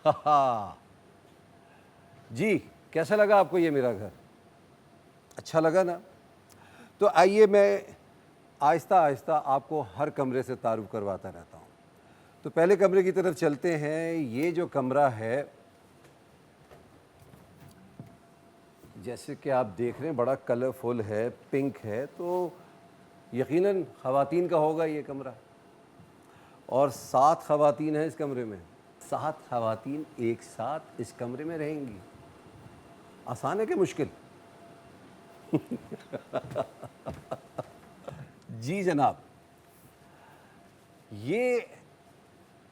हाँ जी, कैसा लगा आपको ये मेरा घर? अच्छा लगा ना? तो आइए मैं आहिस्ता आहिस्ता आपको हर कमरे से तारुफ करवाता रहता हूँ। तो पहले कमरे की तरफ चलते हैं। ये जो कमरा है, जैसे कि आप देख रहे हैं, बड़ा कलरफुल है, पिंक है, तो यकीनन ख़वातीन का होगा ये कमरा। और 7 ख़वातीन हैं इस कमरे में। 7 ख़वातीन एक साथ इस कमरे में रहेंगी। आसान है कि मुश्किल? जी जनाब, ये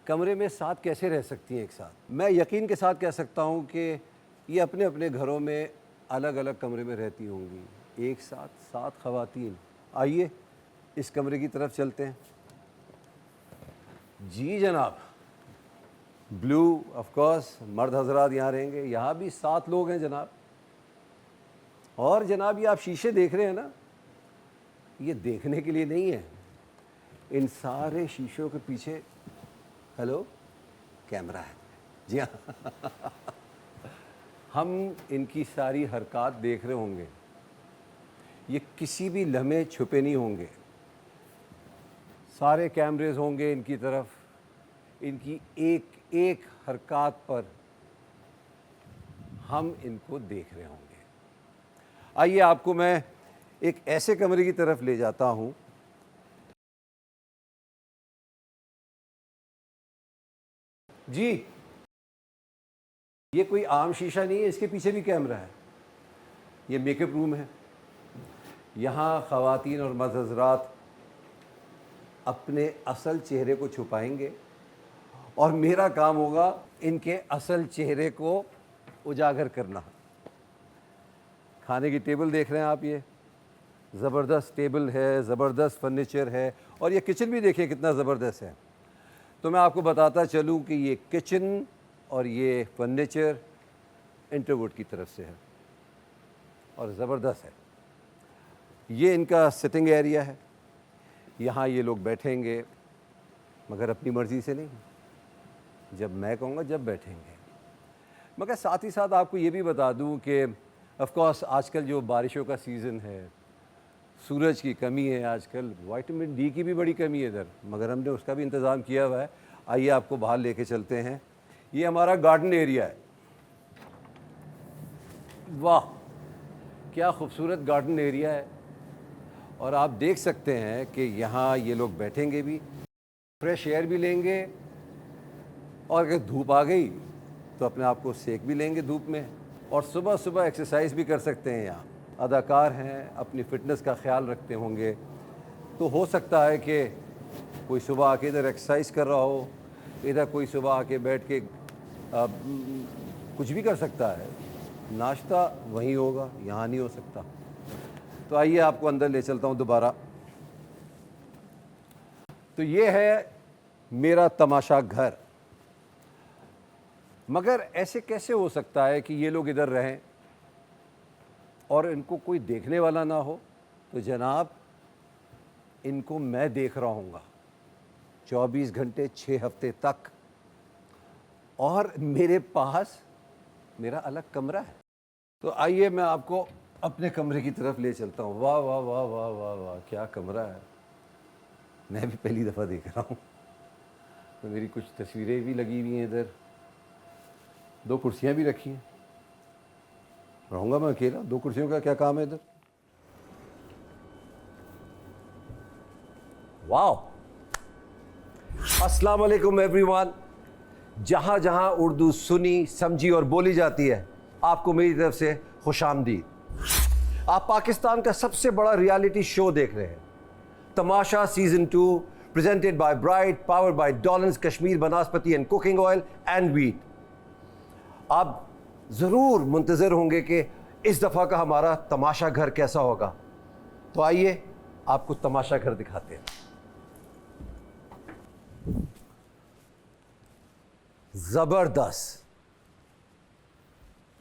कमरे में 7 कैसे रह सकती हैं एक साथ? मैं यकीन के साथ कह सकता हूँ कि ये अपने अपने घरों में अलग अलग कमरे में रहती होंगी। एक साथ 7 ख़वातीन। आइए इस कमरे की तरफ चलते हैं। जी जनाब, ब्लू ऑफ कोर्स, मर्द हजरात यहाँ रहेंगे। यहाँ भी 7 लोग हैं जनाब। और जनाब, ये आप शीशे देख रहे हैं ना, ये देखने के लिए नहीं है। इन सारे शीशों के पीछे हेलो कैमरा है। जी हाँ। हम इनकी सारी हरकत देख रहे होंगे। ये किसी भी लम्हे छुपे नहीं होंगे। सारे कैमरेज होंगे इनकी तरफ। इनकी एक एक हरकत पर हम इनको देख रहे होंगे। आइए आपको मैं एक ऐसे कमरे की तरफ ले जाता हूं। जी, ये कोई आम शीशा नहीं है, इसके पीछे भी कैमरा है। ये मेकअप रूम है। यहाँ ख़वातीन और मर्द हज़रात अपने असल चेहरे को छुपाएंगे और मेरा काम होगा इनके असल चेहरे को उजागर करना। खाने की टेबल देख रहे हैं आप, ये ज़बरदस्त टेबल है, ज़बरदस्त फर्नीचर है। और ये किचन भी देखिए कितना ज़बरदस्त है। तो मैं आपको बताता चलूँ कि ये किचन और ये फर्नीचर इंटरवुड की तरफ से है और ज़बरदस्त है। ये इनका सिटिंग एरिया है। यहाँ ये लोग बैठेंगे, मगर अपनी मर्ज़ी से नहीं, जब मैं कहूँगा जब बैठेंगे। मगर साथ ही साथ आपको ये भी बता दूँ कि ऑफ कोर्स आजकल जो बारिशों का सीज़न है, सूरज की कमी है आजकल, विटामिन डी की भी बड़ी कमी है इधर, मगर हमने उसका भी इंतज़ाम किया हुआ है। आइए आपको बाहर लेके चलते हैं। ये हमारा गार्डन एरिया है। वाह, क्या खूबसूरत गार्डन एरिया है। और आप देख सकते हैं कि यहाँ ये लोग बैठेंगे भी, फ्रेश एयर भी लेंगे, और अगर धूप आ गई तो अपने आप को सेक भी लेंगे धूप में। और सुबह सुबह एक्सरसाइज भी कर सकते हैं। यहाँ अदाकार हैं, अपनी फ़िटनेस का ख्याल रखते होंगे, तो हो सकता है कि कोई सुबह आके इधर एक्सरसाइज कर रहा हो, इधर कोई सुबह आके बैठ के कुछ भी कर सकता है। नाश्ता वहीं होगा, यहाँ नहीं हो सकता। तो आइए आपको अंदर ले चलता हूँ दोबारा। तो ये है मेरा तमाशा घर। मगर ऐसे कैसे हो सकता है कि ये लोग इधर रहें और इनको कोई देखने वाला ना हो? तो जनाब, इनको मैं देख रहा हूँगा 24 घंटे 6 हफ्ते तक। और मेरे पास मेरा अलग कमरा है। तो आइए मैं आपको अपने कमरे की तरफ ले चलता हूँ। वाह वाह वाह वाह वाह वाह, क्या कमरा है। मैं भी पहली दफ़ा देख रहा हूँ। तो मेरी कुछ तस्वीरें भी लगी हुई हैं इधर, 2 कुर्सियाँ भी रखी हैं। रहूँगा मैं अकेला, 2 कुर्सियों का क्या काम है इधर। वाह, अस्सलाम वालेकुम एवरीवन। जहाँ जहाँ उर्दू सुनी, समझी और बोली जाती है, आपको मेरी तरफ से खुशामदीद। आप पाकिस्तान का सबसे बड़ा रियलिटी शो देख रहे हैं, Tamasha season 2, presented by Bright, powered by Dawlance Kashmir Banaspati and cooking oil and wheat. आप ज़रूर मुंतज़र होंगे कि इस दफ़ा का हमारा तमाशा घर कैसा होगा। तो आइए आपको तमाशा घर दिखाते हैं। ज़बरदस्त,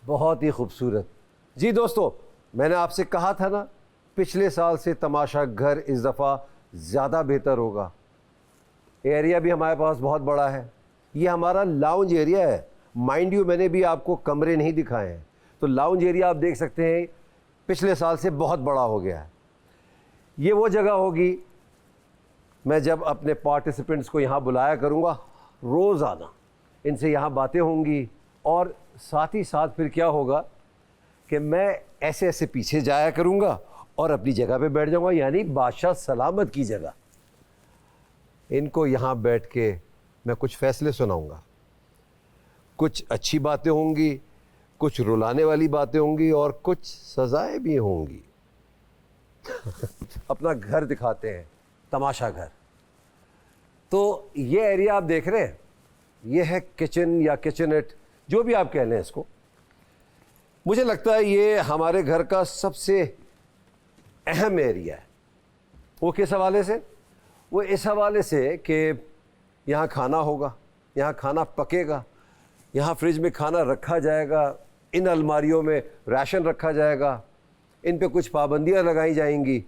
बहुत ही खूबसूरत। जी दोस्तों, मैंने आपसे कहा था ना, पिछले साल से तमाशा घर इस दफ़ा ज़्यादा बेहतर होगा। एरिया भी हमारे पास बहुत बड़ा है। ये हमारा लाउंज एरिया है, माइंड यू मैंने भी आपको कमरे नहीं दिखाए हैं, तो लाउंज एरिया आप देख सकते हैं पिछले साल से बहुत बड़ा हो गया है। ये वो जगह होगी, मैं जब अपने पार्टिसिपेंट्स को यहाँ बुलाया करूँगा रोज़ाना, इनसे यहाँ बातें होंगी, और साथ ही साथ फिर क्या होगा कि मैं ऐसे ऐसे पीछे जाया करूँगा और अपनी जगह पे बैठ जाऊँगा, यानी बादशाह सलामत की जगह। इनको यहाँ बैठ के मैं कुछ फैसले सुनाऊँगा, कुछ अच्छी बातें होंगी, कुछ रुलाने वाली बातें होंगी और कुछ सज़ाएं भी होंगी। अपना घर दिखाते हैं, तमाशा घर। तो ये एरिया आप देख रहे हैं, ये है किचन या किचनेट, जो भी आप कह लें इसको। मुझे लगता है ये हमारे घर का सबसे अहम एरिया है। वो किस हवाले से? वो इस हवाले से कि यहाँ खाना होगा, यहाँ खाना पकेगा, यहाँ फ्रिज में खाना रखा जाएगा, इन अलमारियों में राशन रखा जाएगा, इन पे कुछ पाबंदियाँ लगाई जाएंगी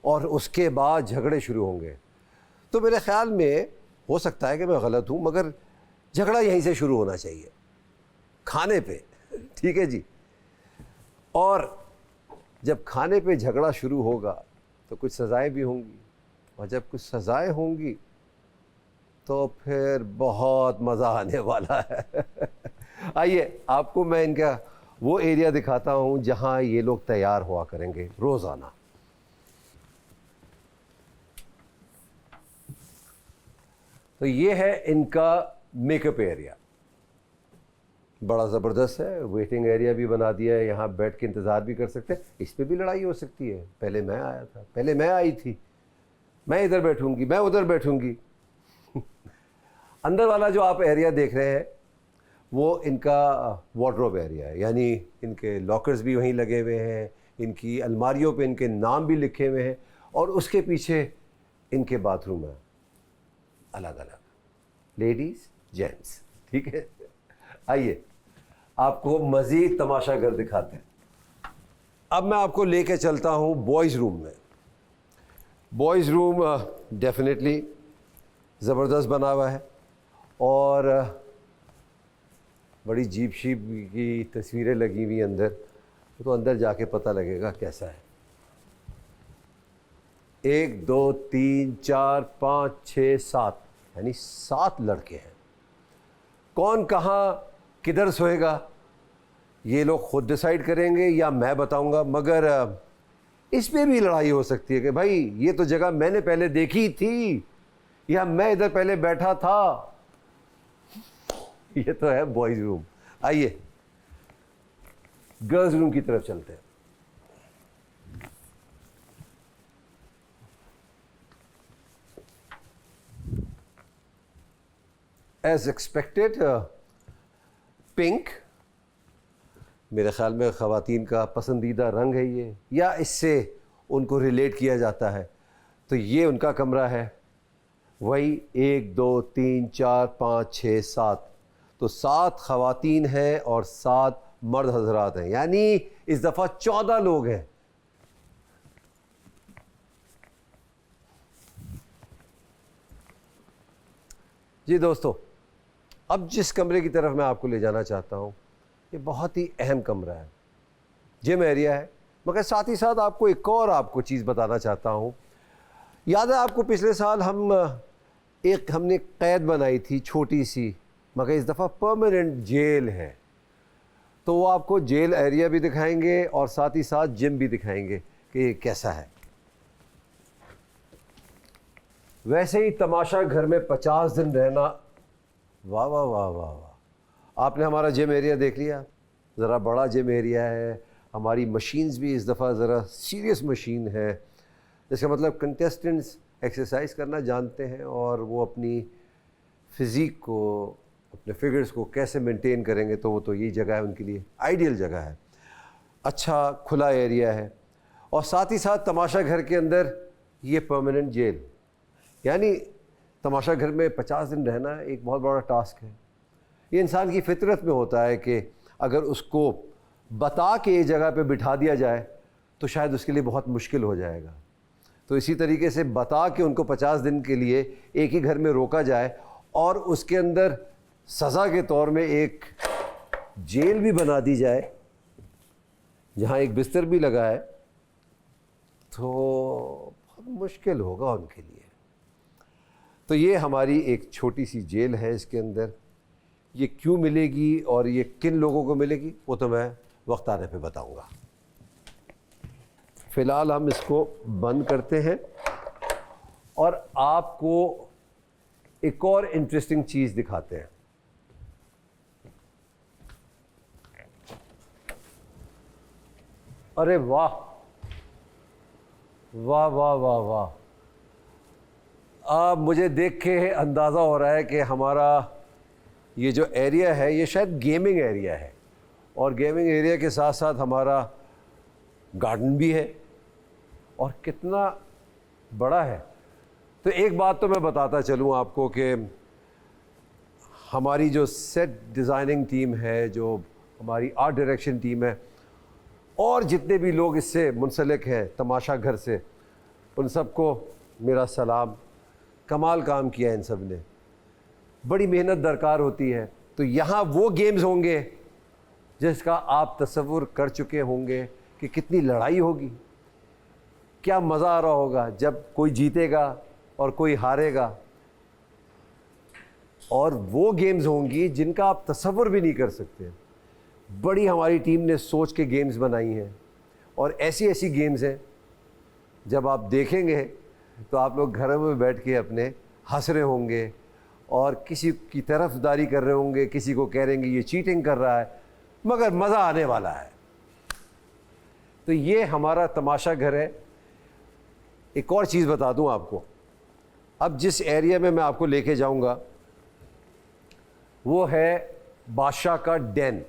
और उसके बाद झगड़े शुरू होंगे। तो मेरे ख़्याल में हो सकता है कि मैं गलत हूँ, मगर झगड़ा यहीं से शुरू होना चाहिए, खाने पे। ठीक है जी। और जब खाने पे झगड़ा शुरू होगा तो कुछ सज़ाएं भी होंगी, और जब कुछ सज़ाएं होंगी तो फिर बहुत मज़ा आने वाला है। आइए आपको मैं इनका वो एरिया दिखाता हूँ जहाँ ये लोग तैयार हुआ करेंगे रोज़ाना। तो ये है इनका मेकअप एरिया, बड़ा ज़बरदस्त है। वेटिंग एरिया भी बना दिया है, यहाँ बैठ के इंतज़ार भी कर सकते हैं। इस पर भी लड़ाई हो सकती है, पहले मैं आया था, पहले मैं आई थी, मैं इधर बैठूंगी, मैं उधर बैठूंगी। अंदर वाला जो आप एरिया देख रहे हैं वो इनका वार्डरोब एरिया है, यानी इनके लॉकर्स भी वहीं लगे हुए हैं, इनकी अलमारियों पे इनके नाम भी लिखे हुए हैं, और उसके पीछे इनके बाथरूम है अलग अलग, लेडीज़ जेंट्स। ठीक है, आइए आपको मज़ीद तमाशा घर दिखाते हैं। अब मैं आपको लेके चलता हूँ बॉयज़ रूम में। बॉयज़ रूम डेफिनेटली ज़बरदस्त बना हुआ है, और बड़ी जीप शीप की तस्वीरें लगी हुई अंदर, तो अंदर जाके पता लगेगा कैसा है। 1 2 3 4 5 6 7, यानी 7 लड़के हैं। कौन कहाँ किधर सोएगा ये लोग खुद डिसाइड करेंगे या मैं बताऊंगा, मगर इस पे भी लड़ाई हो सकती है कि भाई ये तो जगह मैंने पहले देखी थी, या मैं इधर पहले बैठा था। ये तो है बॉयज रूम। आइए गर्ल्स रूम की तरफ चलते हैं। एज एक्सपेक्टेड पिंक, मेरे ख्याल में ख़वातीन का पसंदीदा रंग है ये, या इससे उनको रिलेट किया जाता है। तो ये उनका कमरा है, वही 1 2 3 4 5 6 7, तो 7 ख़वातीन हैं और 7 मर्द हजरात हैं, यानी इस दफ़ा 14 लोग हैं। जी दोस्तों, अब जिस कमरे की तरफ मैं आपको ले जाना चाहता हूँ, ये बहुत ही अहम कमरा है, जिम एरिया है, मगर साथ ही साथ आपको एक और आपको चीज़ बताना चाहता हूँ। याद है आपको पिछले साल हमने कैद बनाई थी छोटी सी, मगर इस दफ़ा परमानेंट जेल है। तो वो आपको जेल एरिया भी दिखाएंगे और साथ ही साथ जिम भी दिखाएंगे कि ये कैसा है। वैसे ही तमाशा घर में 50 दिन रहना, वाह वाह वाह वाह वाह। आपने हमारा जिम एरिया देख लिया, ज़रा बड़ा जिम एरिया है। हमारी मशीन्स भी इस दफ़ा ज़रा सीरियस मशीन है, इसका मतलब कंटेस्टेंट्स एक्सरसाइज करना जानते हैं और वो अपनी फ़िज़ीक को, अपने फिगर्स को कैसे मेंटेन करेंगे, तो वो तो यही जगह है उनके लिए, आइडियल जगह है। अच्छा खुला एरिया है, और साथ ही साथ तमाशा घर के अंदर ये परमानेंट जेल, यानी तमाशा घर में 50 दिन रहना एक बहुत बड़ा टास्क है। ये इंसान की फितरत में होता है कि अगर उसको बता के ये जगह पे बिठा दिया जाए तो शायद उसके लिए बहुत मुश्किल हो जाएगा। तो इसी तरीके से बता के उनको 50 दिन के लिए एक ही घर में रोका जाए और उसके अंदर सज़ा के तौर में एक जेल भी बना दी जाए जहाँ एक बिस्तर भी लगा है, तो बहुत मुश्किल होगा उनके लिए। तो ये हमारी एक छोटी सी जेल है। इसके अंदर ये क्यों मिलेगी और ये किन लोगों को मिलेगी वो तो मैं वक्त आने पे बताऊंगा। फ़िलहाल हम इसको बंद करते हैं और आपको एक और इंटरेस्टिंग चीज़ दिखाते हैं। अरे वाह वाह वाह वाह वाह! अब मुझे देख के अंदाज़ा हो रहा है कि हमारा ये जो एरिया है ये शायद गेमिंग एरिया है, और गेमिंग एरिया के साथ साथ हमारा गार्डन भी है, और कितना बड़ा है। तो एक बात तो मैं बताता चलूँ आपको कि हमारी जो सेट डिज़ाइनिंग टीम है, जो हमारी आर्ट डायरेक्शन टीम है, और जितने भी लोग इससे मुंसलिक हैं तमाशा घर से, उन सबको मेरा सलाम। कमाल काम किया इन सब ने, बड़ी मेहनत दरकार होती है। तो यहाँ वो गेम्स होंगे जिसका आप तसव्वुर कर चुके होंगे कि कितनी लड़ाई होगी, क्या मज़ा आ रहा होगा जब कोई जीतेगा और कोई हारेगा। और वो गेम्स होंगी जिनका आप तसव्वुर भी नहीं कर सकते। बड़ी हमारी टीम ने सोच के गेम्स बनाई हैं, और ऐसी ऐसी गेम्स हैं जब आप देखेंगे तो आप लोग घरों में बैठ के अपने हंस रहे होंगे और किसी की तरफदारी कर रहे होंगे, किसी को कह रहेंगे ये चीटिंग कर रहा है, मगर मज़ा आने वाला है। तो ये हमारा तमाशा घर है। एक और चीज़ बता दूं आपको, अब जिस एरिया में मैं आपको लेके जाऊंगा वो है बादशाह का डेन,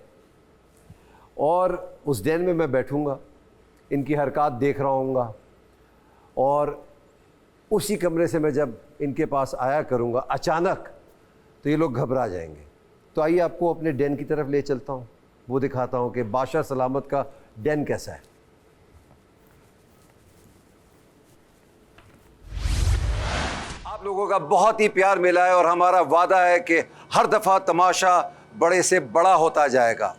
और उस डेन में मैं बैठूंगा, इनकी हरकत देख रहा हूँगा, और उसी कमरे से मैं जब इनके पास आया करूँगा अचानक, तो ये लोग घबरा जाएंगे। तो आइए आपको अपने डेन की तरफ ले चलता हूँ, वो दिखाता हूँ कि बादशाह सलामत का डेन कैसा है। आप लोगों का बहुत ही प्यार मिला है और हमारा वादा है कि हर दफ़ा तमाशा बड़े से बड़ा होता जाएगा।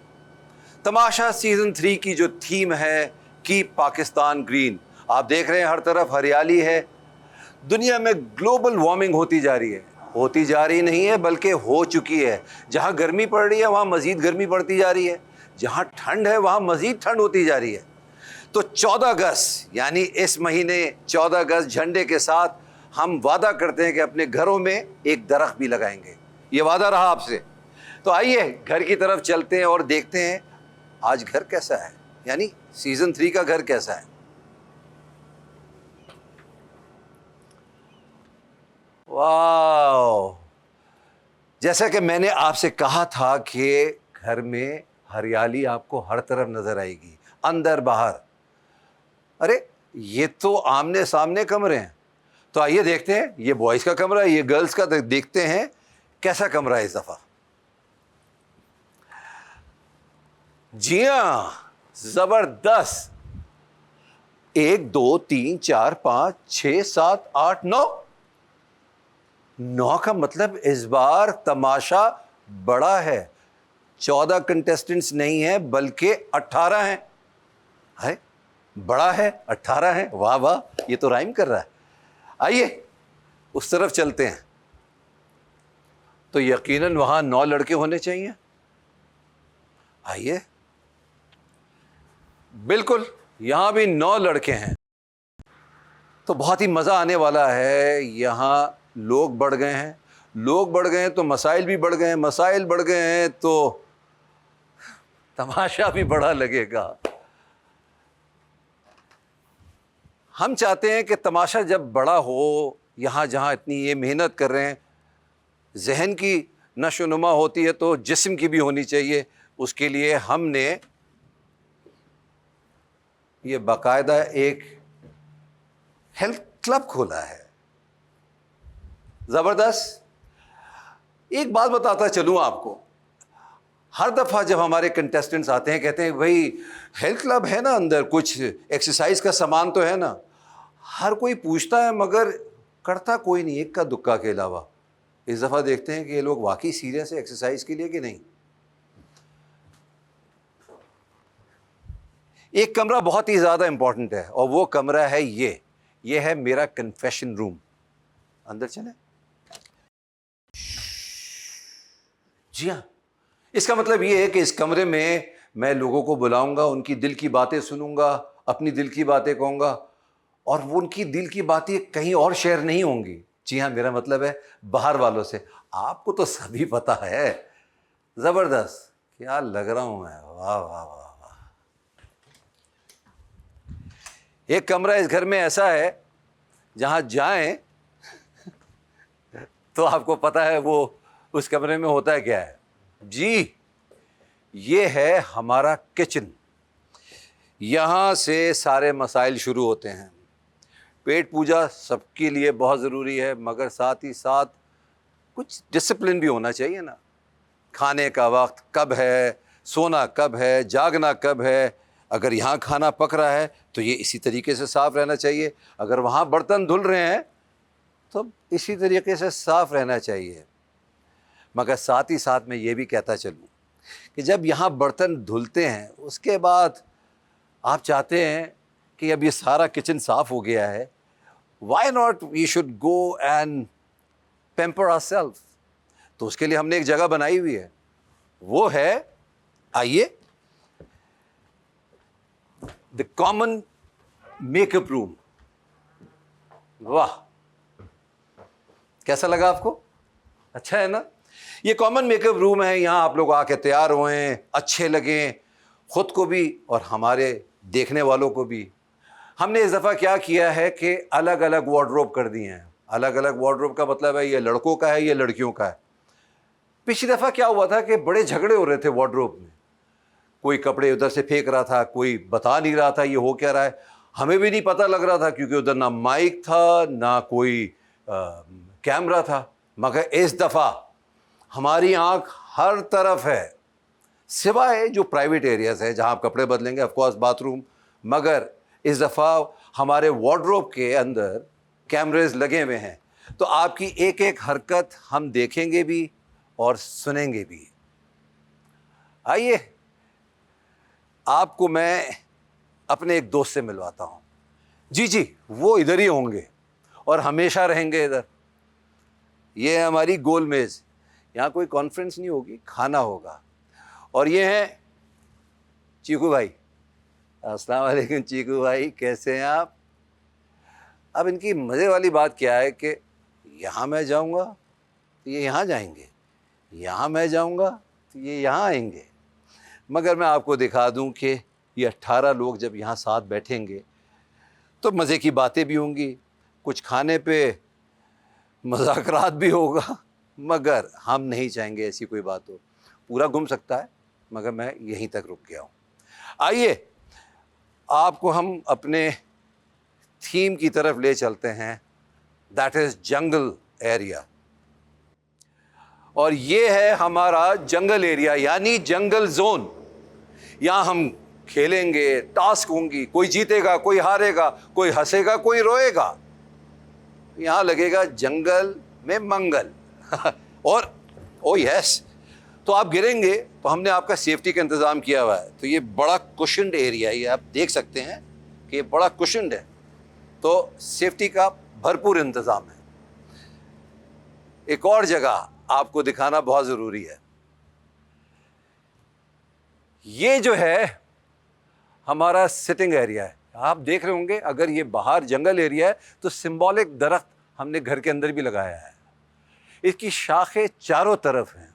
तमाशा सीज़न 3 की जो थीम है कीप पाकिस्तान ग्रीन, आप देख रहे हैं हर तरफ हरियाली है। दुनिया में ग्लोबल वार्मिंग होती जा रही है, होती जा रही नहीं है बल्कि हो चुकी है। जहाँ गर्मी पड़ रही है वहाँ मज़ीद गर्मी बढ़ती जा रही है, जहाँ ठंड है वहाँ मज़ीद ठंड होती जा रही है। तो 14 अगस्त यानी इस महीने 14 अगस्त झंडे के साथ हम वादा करते हैं कि अपने घरों में एक दरख्त भी लगाएंगे। ये वादा रहा आपसे। तो आइए घर की तरफ चलते हैं और देखते हैं आज घर कैसा है, यानी सीज़न 3 का घर कैसा है। वाह! जैसा कि मैंने आपसे कहा था कि घर में हरियाली आपको हर तरफ नजर आएगी, अंदर बाहर। अरे ये तो आमने सामने कमरे हैं। तो आइए देखते हैं, ये बॉयज़ का कमरा है, ये गर्ल्स का। देखते हैं कैसा कमरा है इस दफ़ा। जी हाँ, ज़बरदस्त। 1 2 3 4 5 6 7 8 9 9 का मतलब इस बार तमाशा बड़ा है। 14 कंटेस्टेंट्स नहीं है बल्कि 18 हैं। है बड़ा है, 18 है। वाह वाह, ये तो राइम कर रहा है। आइए उस तरफ चलते हैं। तो यकीनन वहां 9 लड़के होने चाहिए। आइए, बिल्कुल यहां भी 9 लड़के हैं। तो बहुत ही मज़ा आने वाला है। यहाँ लोग बढ़ गए हैं, लोग बढ़ गए हैं तो मसाइल भी बढ़ गए हैं, मसाइल बढ़ गए हैं तो तमाशा भी बड़ा लगेगा। हम चाहते हैं कि तमाशा जब बड़ा हो, यहाँ जहाँ इतनी ये मेहनत कर रहे हैं, जहन की नशोनुमा होती है तो जिस्म की भी होनी चाहिए। उसके लिए हमने ये बाकायदा एक हेल्थ क्लब खोला है। ज़बरदस्त। एक बात बताता चलूँ आपको, हर दफ़ा जब हमारे कंटेस्टेंट्स आते हैं कहते हैं भाई हेल्थ क्लब है ना, अंदर कुछ एक्सरसाइज का सामान तो है ना। हर कोई पूछता है मगर करता कोई नहीं, एक का दुक्का के अलावा। इस दफ़ा देखते हैं कि ये लोग वाकई सीरियस है एक्सरसाइज के लिए कि नहीं। एक कमरा बहुत ही ज़्यादा इंपॉर्टेंट है और वो कमरा है ये है मेरा कन्फेशन रूम। अंदर चले। जी हाँ, इसका मतलब ये है कि इस कमरे में मैं लोगों को बुलाऊंगा, उनकी दिल की बातें सुनूंगा, अपनी दिल की बातें कहूंगा और वो उनकी दिल की बातें कहीं और शेयर नहीं होंगी। जी हाँ, मेरा मतलब है बाहर वालों से। आपको तो सभी पता है। ज़बरदस्त, क्या लग रहा हूं मैं, वाह वाह वाह वाह। एक कमरा इस घर में ऐसा है जहां जाएं तो आपको पता है वो उस कमरे में होता है क्या है। जी, ये है हमारा किचन। यहां से सारे मसाइल शुरू होते हैं। पेट पूजा सबके लिए बहुत ज़रूरी है, मगर साथ ही साथ कुछ डिसिप्लिन भी होना चाहिए ना। खाने का वक्त कब है, सोना कब है, जागना कब है। अगर यहाँ खाना पक रहा है तो ये इसी तरीके से साफ़ रहना चाहिए। अगर वहाँ बर्तन धुल रहे हैं तो इसी तरीके से साफ़ रहना चाहिए। मगर साथ ही साथ मैं ये भी कहता चलूँ कि जब यहाँ बर्तन धुलते हैं उसके बाद आप चाहते हैं कि अब ये सारा किचन साफ़ हो गया है, why not we should go and pamper ourselves. तो उसके लिए हमने एक जगह बनाई हुई है, वो है, आइए, द कॉमन मेकअप रूम। वाह, कैसा लगा आपको? अच्छा है ना। ये कॉमन मेकअप रूम है। यहाँ आप लोग आके तैयार हुए, अच्छे लगें, खुद को भी और हमारे देखने वालों को भी। हमने इस दफ़ा क्या किया है कि अलग अलग वार्डरोब कर दिए हैं। अलग अलग वार्डरोब का मतलब है ये लड़कों का है, ये लड़कियों का है। पिछली दफ़ा क्या हुआ था कि बड़े झगड़े हो रहे थे वार्डरोब में। कोई कपड़े उधर से फेंक रहा था, कोई बता नहीं रहा था ये हो क्या रहा है। हमें भी नहीं पता लग रहा था क्योंकि उधर ना माइक था ना कोई कैमरा था। मगर इस दफ़ा हमारी आंख हर तरफ है, सिवाय जो प्राइवेट एरियाज़ है जहां आप कपड़े बदलेंगे, ऑफ कोर्स बाथरूम। मगर इस दफ़ा हमारे वार्डरोब के अंदर कैमरेज लगे हुए हैं, तो आपकी एक एक हरकत हम देखेंगे भी और सुनेंगे भी। आइए, आपको मैं अपने एक दोस्त से मिलवाता हूं। जी जी, वो इधर ही होंगे और हमेशा रहेंगे इधर। ये है हमारी गोल मेज़। यहाँ कोई कॉन्फ्रेंस नहीं होगी, खाना होगा। और ये हैं चीकू भाई। अस्सलाम वालेकुम चीकू भाई, कैसे हैं आप? अब इनकी मज़े वाली बात क्या है कि यहाँ मैं जाऊँगा तो ये यहाँ जाएंगे, यहाँ मैं जाऊँगा तो ये यहाँ आएंगे। मगर मैं आपको दिखा दूँ कि ये 18 लोग जब यहाँ साथ बैठेंगे तो मज़े की बातें भी होंगी, कुछ खाने पे मज़ाकरात भी होगा। मगर हम नहीं चाहेंगे ऐसी कोई बात हो। पूरा घूम सकता है मगर मैं यहीं तक रुक गया हूँ। आइए, आपको हम अपने थीम की तरफ ले चलते हैं, दैट इज़ जंगल एरिया। और ये है हमारा जंगल एरिया, यानी जंगल जोन। यहाँ हम खेलेंगे, टास्क होंगी, कोई जीतेगा, कोई हारेगा, कोई हंसेगा, कोई रोएगा। यहाँ लगेगा जंगल में मंगल। और ओ यस, तो आप गिरेंगे तो हमने आपका सेफ्टी का इंतज़ाम किया हुआ है। तो ये बड़ा कुशन्ड एरिया है, ये आप देख सकते हैं कि ये बड़ा कुशन्ड है, तो सेफ्टी का भरपूर इंतज़ाम है। एक और जगह आपको दिखाना बहुत ज़रूरी है। ये जो है हमारा सिटिंग एरिया है। आप देख रहे होंगे, अगर ये बाहर जंगल एरिया है तो सिंबॉलिक दरख्त हमने घर के अंदर भी लगाया है। इसकी शाखें चारों तरफ हैं,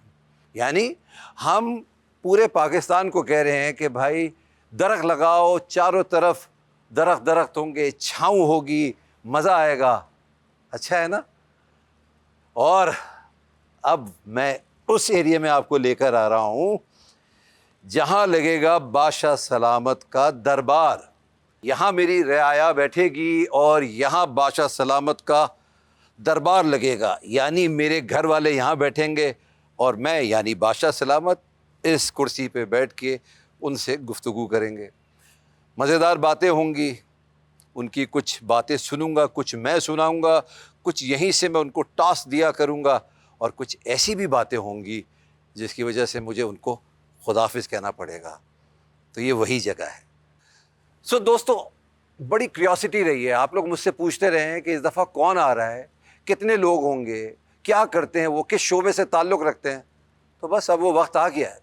यानी हम पूरे पाकिस्तान को कह रहे हैं कि भाई दरख्त लगाओ, चारों तरफ दरख्त दरख्त होंगे, छाँव होगी, मज़ा आएगा। अच्छा है ना। और अब मैं उस एरिया में आपको लेकर आ रहा हूँ जहाँ लगेगा बादशाह सलामत का दरबार। यहाँ मेरी रियाया बैठेगी और यहाँ बादशाह सलामत का दरबार लगेगा, यानी मेरे घर वाले यहाँ बैठेंगे और मैं यानी बादशाह सलामत इस कुर्सी पे बैठ के उनसे गुफ्तगू करेंगे। मज़ेदार बातें होंगी, उनकी कुछ बातें सुनूंगा, कुछ मैं सुनाऊंगा, कुछ यहीं से मैं उनको टास्क दिया करूंगा और कुछ ऐसी भी बातें होंगी जिसकी वजह से मुझे उनको खुदाफिज कहना पड़ेगा। तो ये वही जगह है। सो दोस्तों, बड़ी क्यूरियोसिटी रही है, आप लोग मुझसे पूछते रहे हैं कि इस दफ़ा कौन आ रहा है, कितने लोग होंगे, क्या करते हैं वो, किस शोबे से ताल्लुक़ रखते हैं। तो बस अब वो वक्त आ गया है,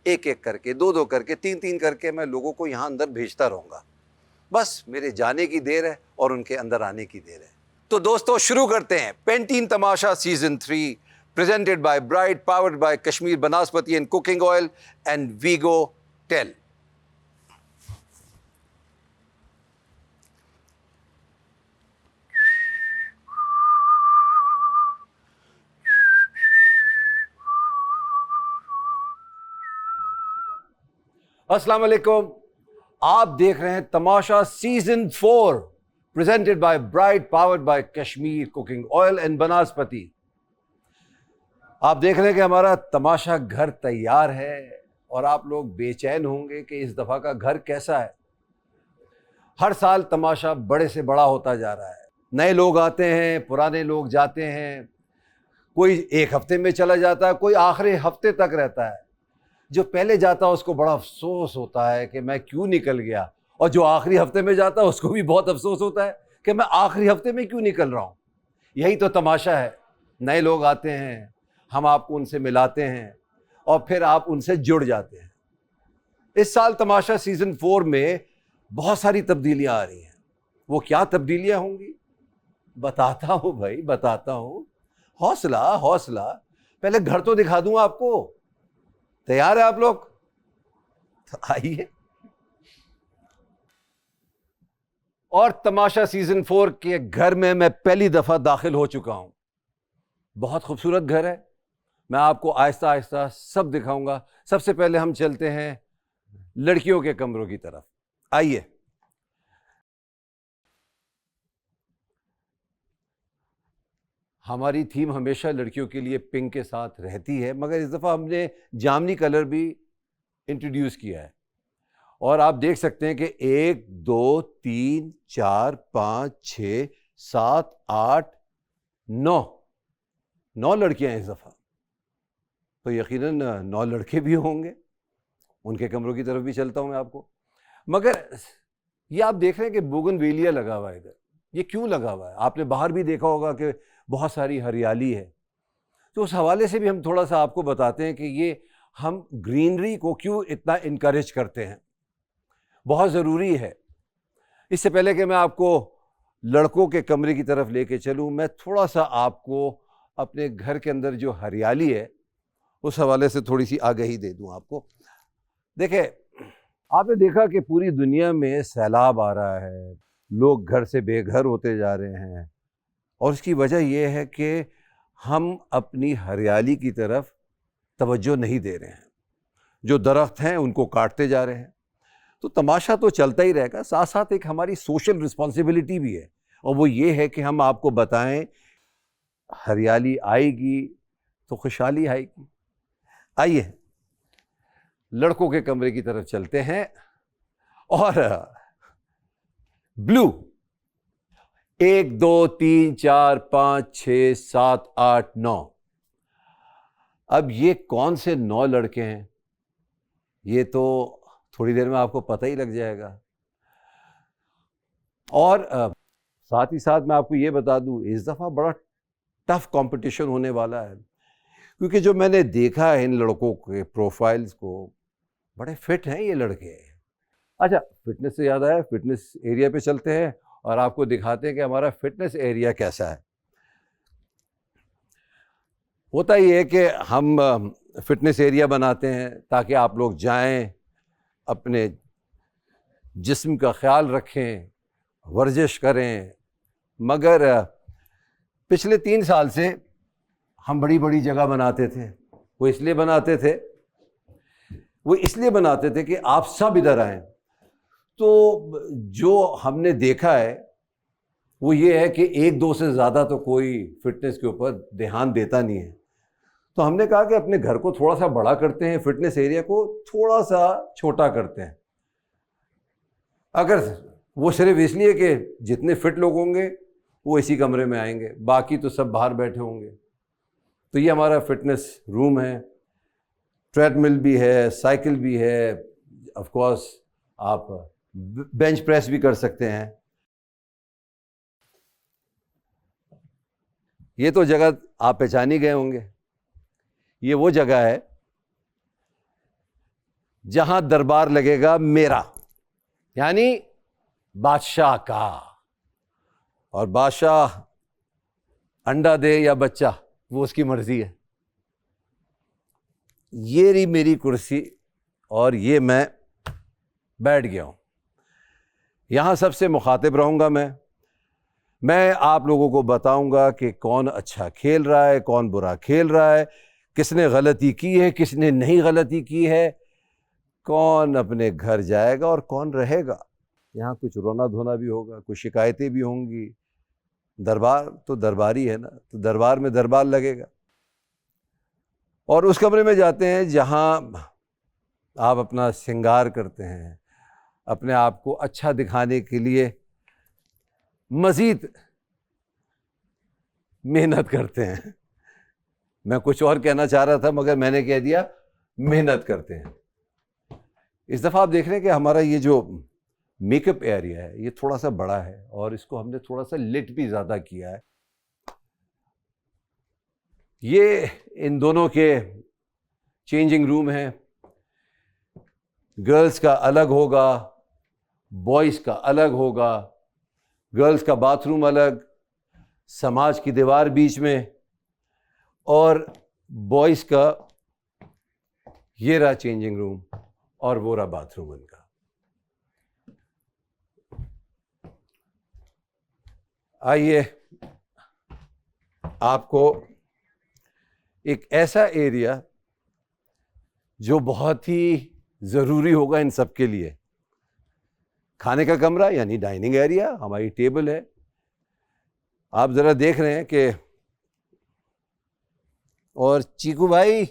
एक एक करके, दो दो करके, तीन तीन करके मैं लोगों को यहाँ अंदर भेजता रहूँगा। बस मेरे जाने की देर है और उनके अंदर आने की देर है। तो दोस्तों शुरू करते हैं Pantene Tamasha season 3, presented by Bright, powered by Kashmir Banaspati and cooking oil and वीगो टेल। अस्सलाम वालेकुम, आप देख रहे हैं Tamasha season 4, presented by Bright, powered by Kashmir cooking oil and Banaspati. आप देख रहे हैं कि हमारा तमाशा घर तैयार है और आप लोग बेचैन होंगे कि इस दफ़ा का घर कैसा है। हर साल तमाशा बड़े से बड़ा होता जा रहा है, नए लोग आते हैं, पुराने लोग जाते हैं, कोई एक हफ्ते में चला जाता है, कोई आखिरी हफ्ते तक रहता है। जो पहले जाता है उसको बड़ा अफसोस होता है कि मैं क्यों निकल गया, और जो आखिरी हफ्ते में जाता है उसको भी बहुत अफसोस होता है कि मैं आखिरी हफ्ते में क्यों निकल रहा हूँ। यही तो तमाशा है, नए लोग आते हैं, हम आपको उनसे मिलाते हैं और फिर आप उनसे जुड़ जाते हैं। इस साल तमाशा सीजन 4 में बहुत सारी तब्दीलियां आ रही हैं। वो क्या तब्दीलियां होंगी बताता हूँ भाई, बताता हूँ। हौसला हौसला, पहले घर तो दिखा दूँ आपको। तैयार है आप लोग? तो आइए। और तमाशा सीजन 4 के घर में मैं पहली दफा दाखिल हो चुका हूं। बहुत खूबसूरत घर है, मैं आपको आहिस्ता आहिस्ता सब दिखाऊंगा। सबसे पहले हम चलते हैं लड़कियों के कमरों की तरफ। आइए। हमारी थीम हमेशा लड़कियों के लिए पिंक के साथ रहती है, मगर इस दफ़ा हमने जामनी कलर भी इंट्रोड्यूस किया है। और आप देख सकते हैं कि 1 2 3 4 5 6 7 8 9 लड़कियां हैं इस दफ़ा। तो यकीनन 9 लड़के भी होंगे। उनके कमरों की तरफ भी चलता हूं मैं आपको। मगर ये आप देख रहे हैं कि बोगनवेलिया लगा हुआ है इधर। ये क्यों लगा हुआ है? आपने बाहर भी देखा होगा कि बहुत सारी हरियाली है। तो उस हवाले से भी हम थोड़ा सा आपको बताते हैं कि ये हम ग्रीनरी को क्यों इतना इनकरेज करते हैं। बहुत ज़रूरी है। इससे पहले कि मैं आपको लड़कों के कमरे की तरफ लेके चलूं, मैं थोड़ा सा आपको अपने घर के अंदर जो हरियाली है उस हवाले से थोड़ी सी आगाही दे दूं आपको। देखें, आपने देखा कि पूरी दुनिया में सैलाब आ रहा है, लोग घर से बेघर होते जा रहे हैं, और इसकी वजह यह है कि हम अपनी हरियाली की तरफ तवज्जो नहीं दे रहे हैं। जो दरख्त हैं उनको काटते जा रहे हैं। तो तमाशा तो चलता ही रहेगा, साथ साथ एक हमारी सोशल रिस्पॉन्सिबिलिटी भी है, और वो ये है कि हम आपको बताएं हरियाली आएगी तो खुशहाली आएगी। आइए लड़कों के कमरे की तरफ चलते हैं। और ब्लू 1 2 3 4 5 6 7 8 9। अब ये कौन से 9 लड़के हैं ये तो थोड़ी देर में आपको पता ही लग जाएगा। और साथ ही साथ मैं आपको ये बता दूं, इस दफ़ा बड़ा टफ कंपटीशन होने वाला है, क्योंकि जो मैंने देखा है इन लड़कों के प्रोफाइल्स को, बड़े फिट हैं ये लड़के। अच्छा, फिटनेस से याद आया, फिटनेस एरिया पे चलते हैं और आपको दिखाते हैं कि हमारा फिटनेस एरिया कैसा है। होता ही है कि हम फिटनेस एरिया बनाते हैं ताकि आप लोग जाएं, अपने जिस्म का ख्याल रखें, वर्जिश करें। मगर पिछले 3 साल से हम बड़ी बड़ी जगह बनाते थे। वो इसलिए बनाते थे कि आप सब इधर आएं। तो जो हमने देखा है वो ये है कि 1-2 से ज़्यादा तो कोई फिटनेस के ऊपर ध्यान देता नहीं है। तो हमने कहा कि अपने घर को थोड़ा सा बड़ा करते हैं, फिटनेस एरिया को थोड़ा सा छोटा करते हैं। अगर वो सिर्फ इसलिए कि जितने फिट लोग होंगे वो इसी कमरे में आएंगे, बाकी तो सब बाहर बैठे होंगे। तो ये हमारा फिटनेस रूम है, ट्रेडमिल भी है, साइकिल भी है, ऑफ कोर्स आप बेंच प्रेस भी कर सकते हैं। ये तो जगह आप पहचान ही गए होंगे, ये वो जगह है जहां दरबार लगेगा मेरा, यानी बादशाह का। और बादशाह अंडा दे या बच्चा, वो उसकी मर्जी है। ये रही मेरी कुर्सी और ये मैं बैठ गया हूं। यहां सबसे मुखातिब रहूंगा मैं आप लोगों को बताऊंगा कि कौन अच्छा खेल रहा है, कौन बुरा खेल रहा है, किसने गलती की है, किसने नहीं गलती की है, कौन अपने घर जाएगा और कौन रहेगा। यहाँ कुछ रोना धोना भी होगा, कुछ शिकायतें भी होंगी। दरबार तो दरबारी है ना, तो दरबार में दरबार लगेगा। और उस कमरे में जाते हैं जहाँ आप अपना श्रृंगार करते हैं, अपने आप को अच्छा दिखाने के लिए मज़ीद मेहनत करते हैं। मैं कुछ और कहना चाह रहा था मगर मैंने कह दिया मेहनत करते हैं। इस दफ़ा आप देख रहे हैं कि हमारा ये जो मेकअप एरिया है ये थोड़ा सा बड़ा है और इसको हमने थोड़ा सा लिट भी ज़्यादा किया है। ये इन दोनों के चेंजिंग रूम हैं। गर्ल्स का अलग होगा, बॉयज़ का अलग होगा। गर्ल्स का बाथरूम अलग, समाज की दीवार बीच में, और बॉयज़ का ये रहा चेंजिंग रूम और वो रहा बाथरूम उनका। आइए आपको एक ऐसा एरिया जो बहुत ही ज़रूरी होगा इन सब के लिए, खाने का कमरा यानी डाइनिंग एरिया, हमारी टेबल है। आप ज़रा देख रहे हैं कि, और चीकू भाई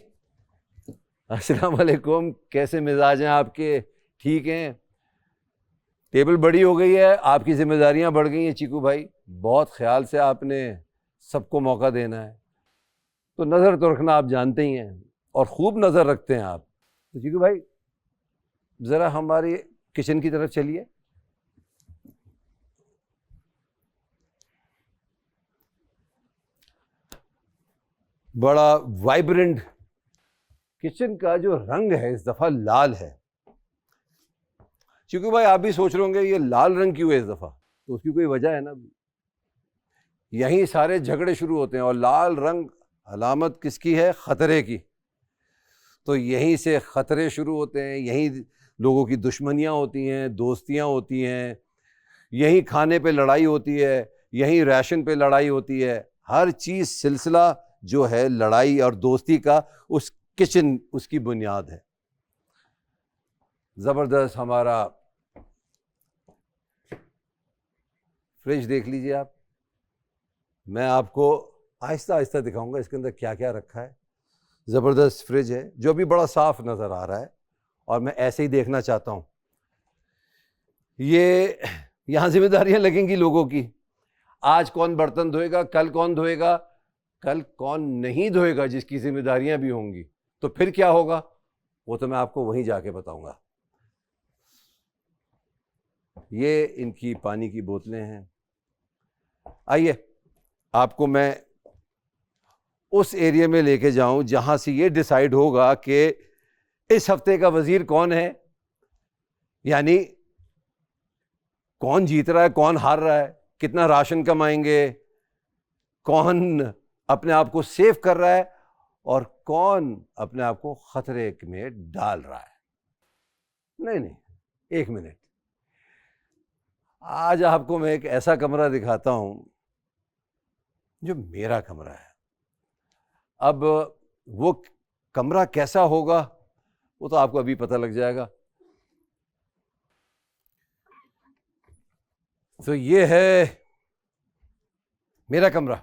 अस्सलाम वालेकुम, कैसे मिजाज हैं आपके? ठीक हैं? टेबल बड़ी हो गई है, आपकी जिम्मेदारियां बढ़ गई हैं चीकू भाई, बहुत ख्याल से आपने सबको मौका देना है। तो नज़र तो रखना आप जानते ही हैं और ख़ूब नज़र रखते हैं आप। तो चीकू भाई ज़रा हमारे किचन की तरफ चलिए। बड़ा वाइब्रेंट किचन का जो रंग है इस दफ़ा लाल है। चीकू भाई आप भी सोच रहे होंगे ये लाल रंग क्यों है इस दफ़ा, तो उसकी कोई वजह है ना। यहीं सारे झगड़े शुरू होते हैं और लाल रंग अलामत किसकी है? ख़तरे की। तो यहीं से ख़तरे शुरू होते हैं, यहीं लोगों की दुश्मनियाँ होती हैं, दोस्तियाँ होती हैं, यहीं खाने पे लड़ाई होती है, यहीं राशन पे लड़ाई होती है। हर चीज़ सिलसिला जो है लड़ाई और दोस्ती का, उस किचन उसकी बुनियाद है। ज़बरदस्त हमारा फ्रिज देख लीजिए आप। मैं आपको आहिस्ता आहिस्ता दिखाऊंगा इसके अंदर क्या क्या रखा है। ज़बरदस्त फ्रिज है जो भी बड़ा साफ नज़र आ रहा है और मैं ऐसे ही देखना चाहता हूँ। ये यहाँ जिम्मेदारियाँ लगेंगी लोगों की। आज कौन बर्तन धोएगा, कल कौन धोएगा, कल कौन नहीं धोएगा, जिसकी जिम्मेदारियाँ भी होंगी। तो फिर क्या होगा वो तो मैं आपको वहीं जाके बताऊंगा। ये इनकी पानी की बोतलें हैं। आइए आपको मैं उस एरिया में लेके जाऊं जहां से ये डिसाइड होगा कि इस हफ्ते का वजीर कौन है, यानी कौन जीत रहा है, कौन हार रहा है, कितना राशन कमाएंगे, कौन अपने आप को सेव कर रहा है और कौन अपने आप को खतरे में डाल रहा है। नहीं, एक मिनट। आज आपको मैं एक ऐसा कमरा दिखाता हूं जो मेरा कमरा है। अब वो कमरा कैसा होगा वो तो आपको अभी पता लग जाएगा। तो ये है मेरा कमरा।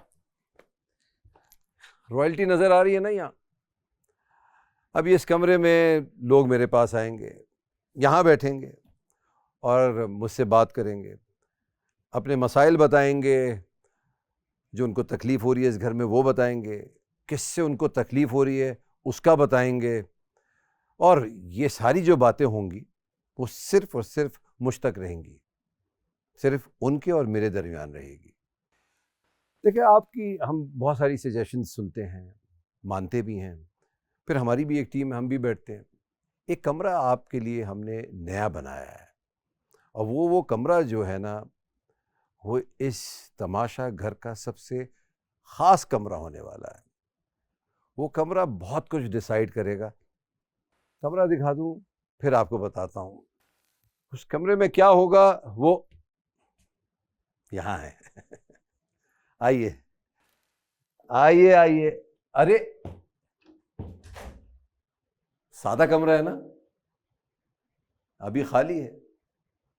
रॉयल्टी नजर आ रही है ना यहाँ। अब इस कमरे में लोग मेरे पास आएंगे, यहाँ बैठेंगे और मुझसे बात करेंगे, अपने मसाइल बताएंगे, जो उनको तकलीफ़ हो रही है इस घर में वो बताएंगे, किससे उनको तकलीफ़ हो रही है उसका बताएंगे, और ये सारी जो बातें होंगी वो सिर्फ़ और सिर्फ मुझ तक रहेंगी, सिर्फ उनके और मेरे दरमियान रहेगी। देखिए, आपकी हम बहुत सारी सजेशंस सुनते हैं, मानते भी हैं, फिर हमारी भी एक टीम है, हम भी बैठते हैं। एक कमरा आपके लिए हमने नया बनाया है, और वो कमरा जो है ना, वो इस तमाशा घर का सबसे ख़ास कमरा होने वाला है। वो कमरा बहुत कुछ डिसाइड करेगा। कमरा दिखा दूं, फिर आपको बताता हूँ। उस कमरे में क्या होगा वो यहाँ है। आइए आइए आइए। अरे, सादा कमरा है ना, अभी खाली है,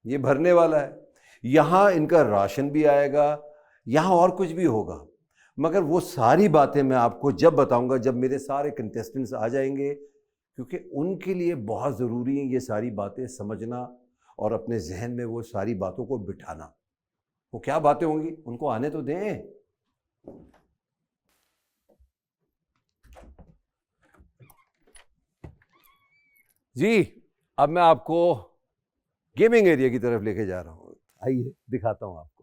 ये भरने वाला है। यहाँ इनका राशन भी आएगा, यहाँ और कुछ भी होगा, मगर वो सारी बातें मैं आपको जब बताऊंगा, जब मेरे सारे कंटेस्टेंट्स आ जाएंगे, क्योंकि उनके लिए बहुत ज़रूरी है ये सारी बातें समझना और अपने जहन में वो सारी बातों को बिठाना। वो क्या बातें होंगी, उनको आने तो दें। जी, अब मैं आपको गेमिंग एरिया की तरफ लेके जा रहा हूँ। आइए दिखाता हूँ आपको।